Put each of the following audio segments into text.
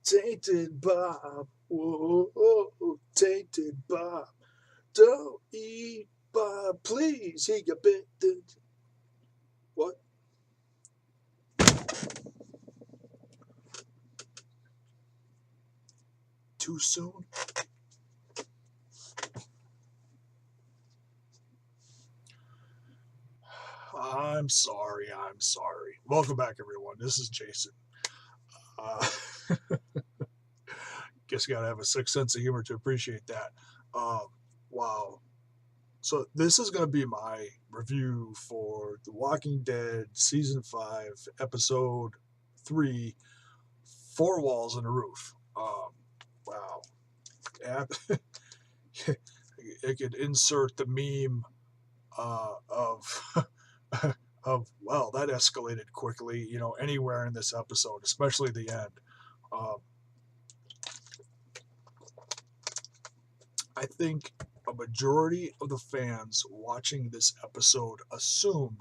Tainted Bob. Whoa, oh, oh, tainted Bob. Don't eat Bob, please. He got bitten. What? Too soon? I'm sorry. I'm sorry. Welcome back, everyone. This is Jason. Uh, guess you gotta have a sixth sense of humor to appreciate that. Um, wow. So this is gonna be my review for The Walking Dead season 5, episode 3, Four Walls and a Roof. Wow. It could insert the meme of well, that escalated quickly. Anywhere in this episode, especially the end. Um, I think a majority of the fans watching this episode assumed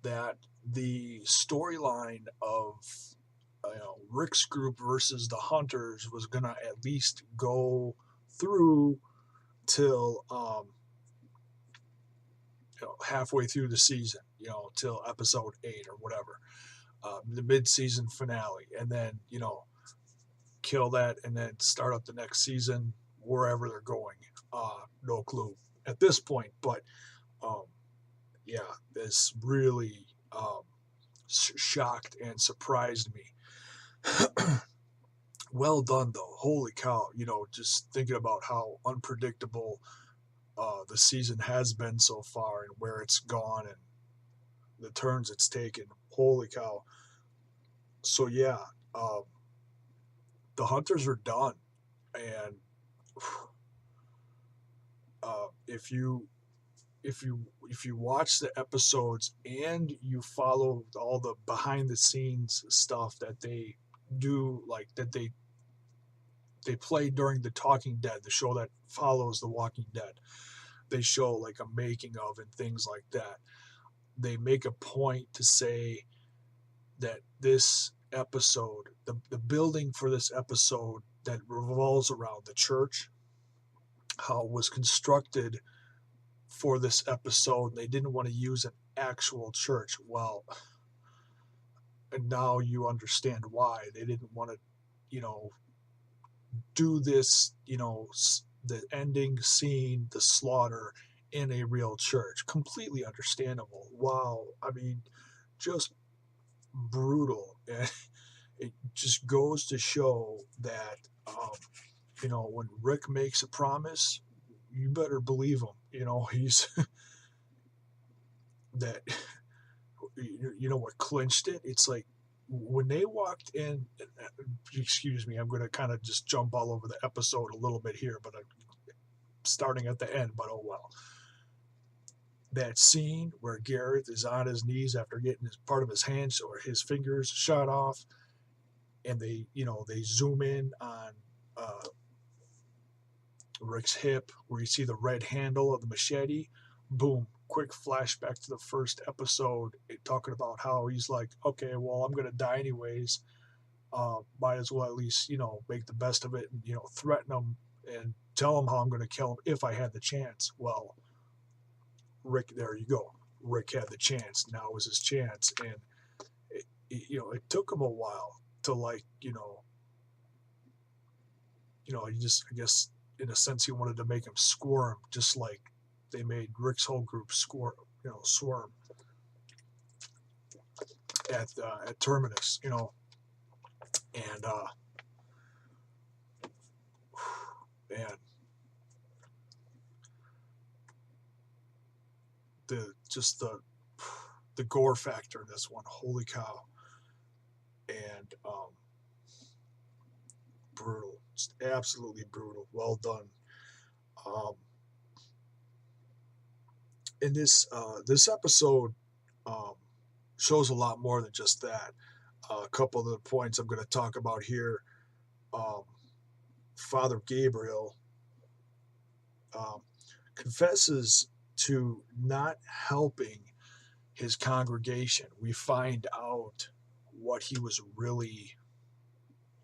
that the storyline of Rick's group versus the Hunters was gonna at least go through till halfway through the season, till episode 8 or whatever, the mid-season finale, and then kill that and then start up the next season wherever they're going. No clue at this point, but um, yeah, this really shocked and surprised me. Well done though. Holy cow! Just thinking about how unpredictable the season has been so far and where it's gone and the turns it's taken. Holy cow! So yeah, um, the hunters are done, and if you watch the episodes and you follow all the behind the scenes stuff that they do, like that they play during the Talking Dead, the show that follows the Walking Dead, they show like a making of and things like that. They make a point to say that this episode, the building for this episode that revolves around the church, how it was constructed for this episode. They didn't want to use an actual church. Well, and now you understand why they didn't want to, you know, do this, the ending scene, the slaughter in a real church. Completely understandable. Wow. I mean, just brutal. And it just goes to show that, when Rick makes a promise, you better believe him. He's that what clinched it. It's like when they walked in. Excuse me, I'm going to kind of just jump all over the episode a little bit here, but I'm starting at the end. But oh well. That scene where Gareth is on his knees after getting his part of his hands or his fingers shot off, and they zoom in on uh, Rick's hip where you see the red handle of the machete. Boom, quick flashback to the first episode, talking about how he's like, okay, well, I'm gonna die anyways. Might as well at least make the best of it and threaten him and tell him how I'm gonna kill him if I had the chance. Well, Rick, there you go. Rick had the chance. Now was his chance, and it took him a while to he just, I guess, in a sense, he wanted to make him squirm, just like they made Rick's whole group squirm at Terminus, and man, the gore factor in this one, holy cow, and brutal, just absolutely brutal. Well done. Um, in this episode um, shows a lot more than just that. A couple of the points I'm going to talk about here. Um, Father Gabriel um, confesses to not helping his congregation. We find out what he was really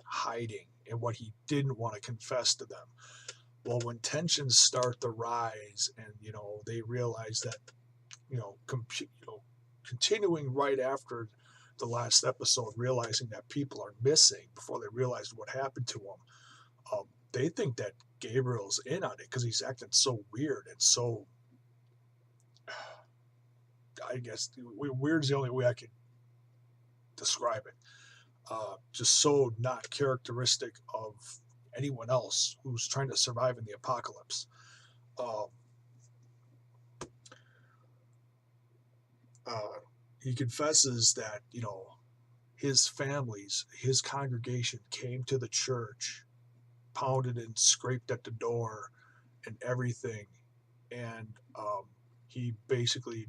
hiding and what he didn't want to confess to them. Well, when tensions start to rise, and they realize that continuing right after the last episode, realizing that people are missing before they realized what happened to them, they think that Gabriel's in on it because he's acting so weird and so. I guess weird is the only way I could describe it. Just so not characteristic of anyone else who's trying to survive in the apocalypse. Um, he confesses that his congregation came to the church, pounded and scraped at the door, and everything, and he basically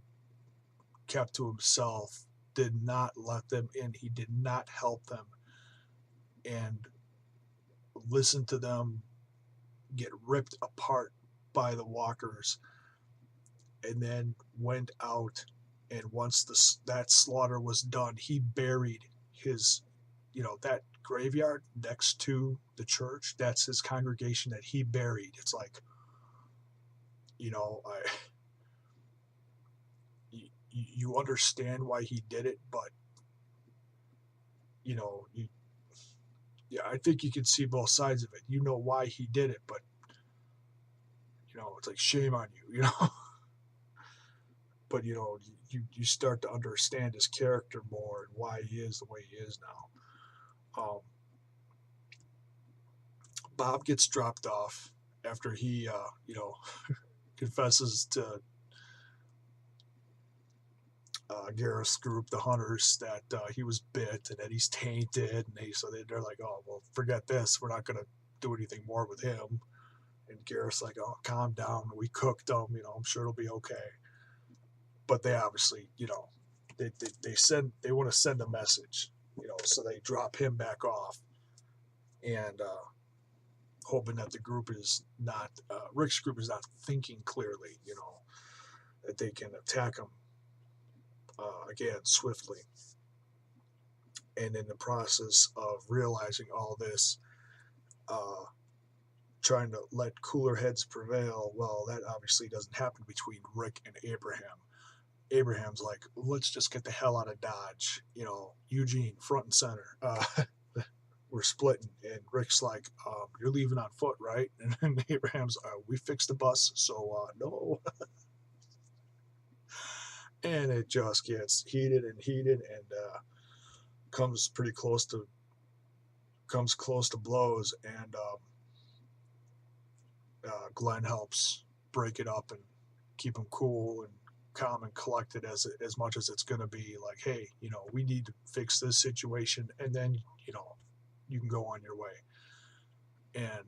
kept to himself, did not let them in. He did not help them, and listened to them get ripped apart by the walkers, and then went out. And once that slaughter was done, he buried his, that graveyard next to the church. That's his congregation that he buried. It's like, I you understand why he did it, but you yeah, I think you can see both sides of it. You know why he did it, but it's like shame on you, But you start to understand his character more and why he is the way he is now. Bob gets dropped off after he confesses to Gareth's group, the hunters, that he was bit and that he's tainted, and they're like, oh well, forget this, we're not gonna do anything more with him. And Gareth's like, oh, calm down, we cooked him, I'm sure it'll be okay. But they obviously, they want to send a message, so they drop him back off, and hoping that the group is not Rick's group is not thinking clearly, that they can attack him again swiftly. And in the process of realizing all this, trying to let cooler heads prevail, well, that obviously doesn't happen between Rick and Abraham. Abraham's like, let's just get the hell out of Dodge. Eugene, front and center. We're splitting. And Rick's like, you're leaving on foot, right? And Abraham's, we fixed the bus, so no. And it just gets heated and heated, and comes close to blows. And Glenn helps break it up and keep him cool and calm and collected as much as it's going to be. Like, hey, we need to fix this situation, and then you can go on your way. And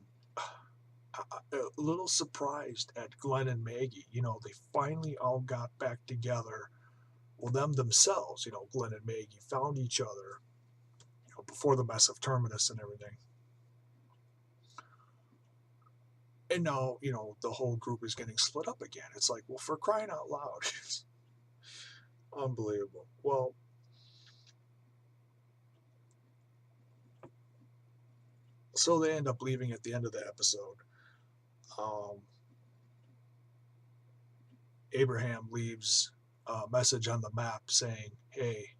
a little surprised at Glenn and Maggie. They finally all got back together. Well, themselves, Glenn and Maggie found each other, before the mess of Terminus and everything. And now, the whole group is getting split up again. It's like, well, for crying out loud. It's unbelievable. Well, so they end up leaving at the end of the episode. Abraham leaves a message on the map saying, hey,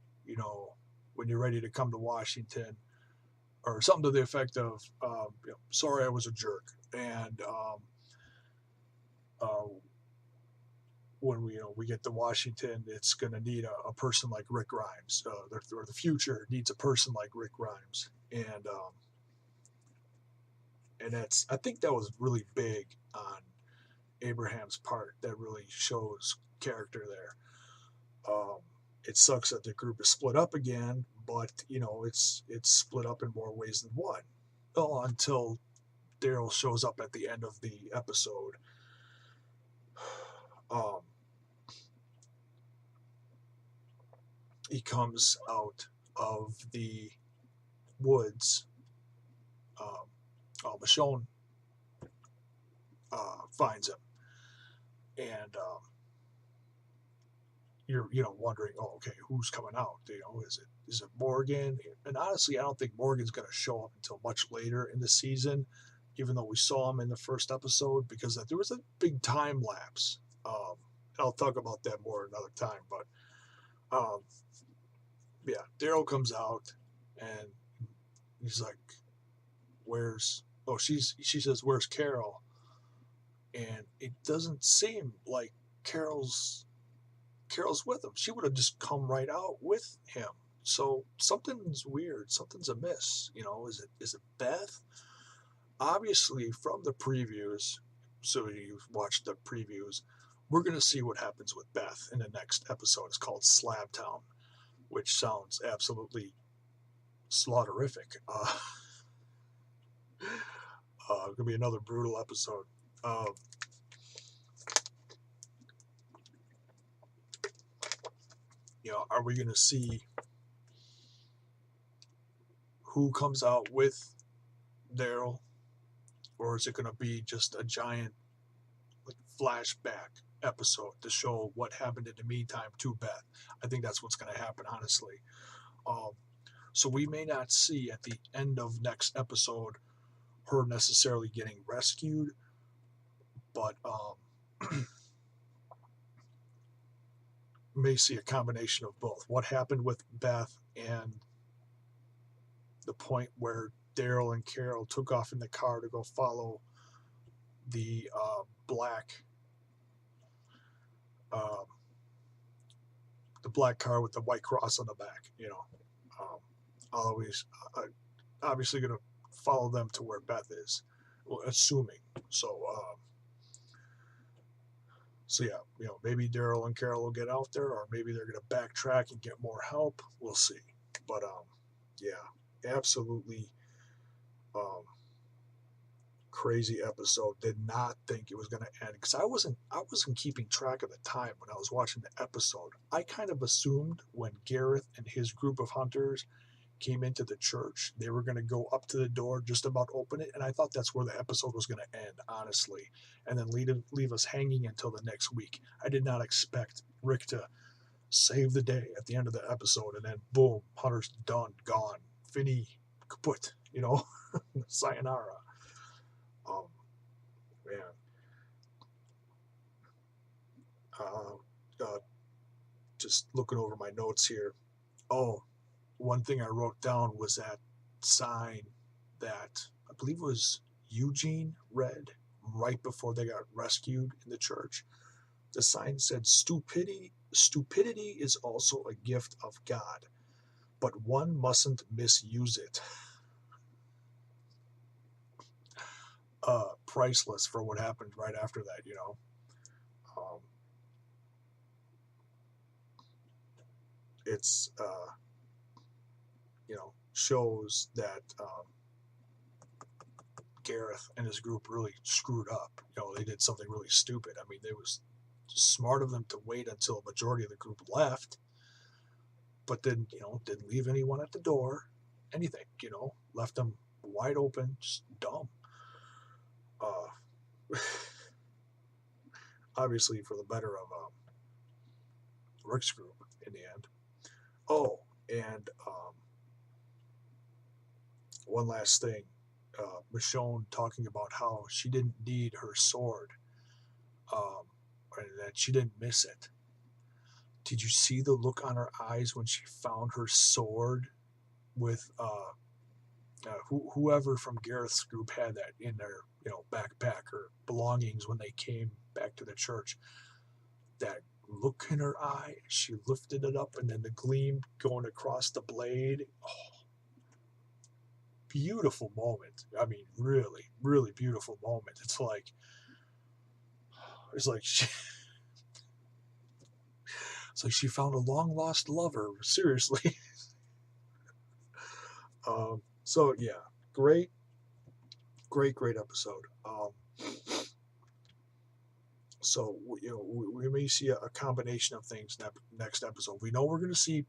when you're ready to come to Washington, or something to the effect of, sorry, I was a jerk. And when we get to Washington, it's going to need a person like Rick Grimes, or the future needs a person like Rick Grimes. And I think that was really big on Abraham's part. That really shows character there. It sucks that the group is split up again, but it's split up in more ways than one. Well, until Daryl shows up at the end of the episode. He comes out of the woods. Michonne finds him, and you're wondering, oh, okay, who's coming out? Is it Morgan? And honestly, I don't think Morgan's going to show up until much later in the season, even though we saw him in the first episode, because there was a big time lapse. I'll talk about that more another time, but um, yeah, Daryl comes out and he's like, "Where's?" Oh, she says, "Where's Carol?" And it doesn't seem like Carol's Carol's with him. She would have just come right out with him. So something's weird. Something's amiss. Is it Beth? Obviously, from the previews, so you've watched the previews, we're gonna see what happens with Beth in the next episode. It's called Slab Town, which sounds absolutely slaughterific. Gonna be another brutal episode. Uh, are we gonna see who comes out with Daryl, or is it gonna be just a giant like flashback episode to show what happened in the meantime to Beth? I think that's what's gonna happen, honestly. Um, so we may not see at the end of next episode her necessarily getting rescued, but may see a combination of both. What happened with Beth and the point where Daryl and Carol took off in the car to go follow the uh, the black car with the white cross on the back. Um, I'll always obviously going to follow them to where Beth is, well, assuming. So yeah, maybe Daryl and Carol will get out there, or maybe they're going to backtrack and get more help. We'll see. But yeah, absolutely crazy episode. Did not think it was going to end, because I wasn't keeping track of the time when I was watching the episode. I kind of assumed when Gareth and his group of hunters came into the church, they were going to go up to the door, just about open it, and I thought that's where the episode was going to end, honestly, and then leave us hanging until the next week. I did not expect Rick to save the day at the end of the episode, and then boom, Hunter's done, gone, Finny kaput, sayonara. Um, Man, uh, uh, just looking over my notes here. Oh, one thing I wrote down was that sign that I believe was Eugene read right before they got rescued in the church. The sign said, Stupidity is also a gift of God, but one mustn't misuse it." Priceless for what happened right after that. Um, it's shows that Gareth and his group really screwed up. They did something really stupid. I mean, it was smart of them to wait until a majority of the group left, but then, didn't leave anyone at the door, anything, left them wide open, just dumb. Uh, Obviously, for the better of Rick's group in the end. Oh, and one last thing. Michonne talking about how she didn't need her sword, um, and that she didn't miss it. Did you see the look on her eyes when she found her sword with whoever from Gareth's group had that in their backpack or belongings when they came back to the church? That look in her eye, she lifted it up, and then the gleam going across the blade. Oh, beautiful moment. I mean, really, really beautiful moment. It's like she found a long lost lover. Seriously. So yeah, great, great, great episode. So we may see a combination of things next episode. We know we're going to see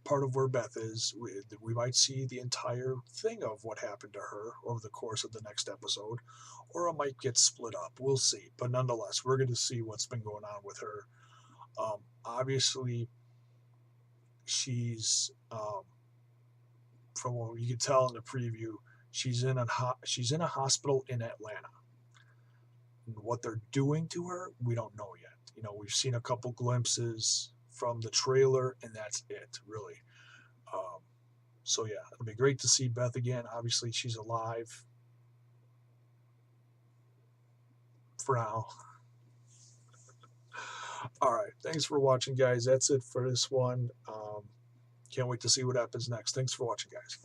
part of where Beth is. We might see the entire thing of what happened to her over the course of the next episode, or it might get split up. We'll see. But nonetheless, we're going to see what's been going on with her. Obviously, she's from what you can tell in the preview, she's in a hospital in Atlanta. And what they're doing to her, we don't know yet. You know, we've seen a couple glimpses from the trailer, and that's it, really. Um, so yeah, it'll be great to see Beth again. Obviously, she's alive for now. All right, thanks for watching, guys. That's it for this one. Can't wait to see what happens next. Thanks for watching, guys.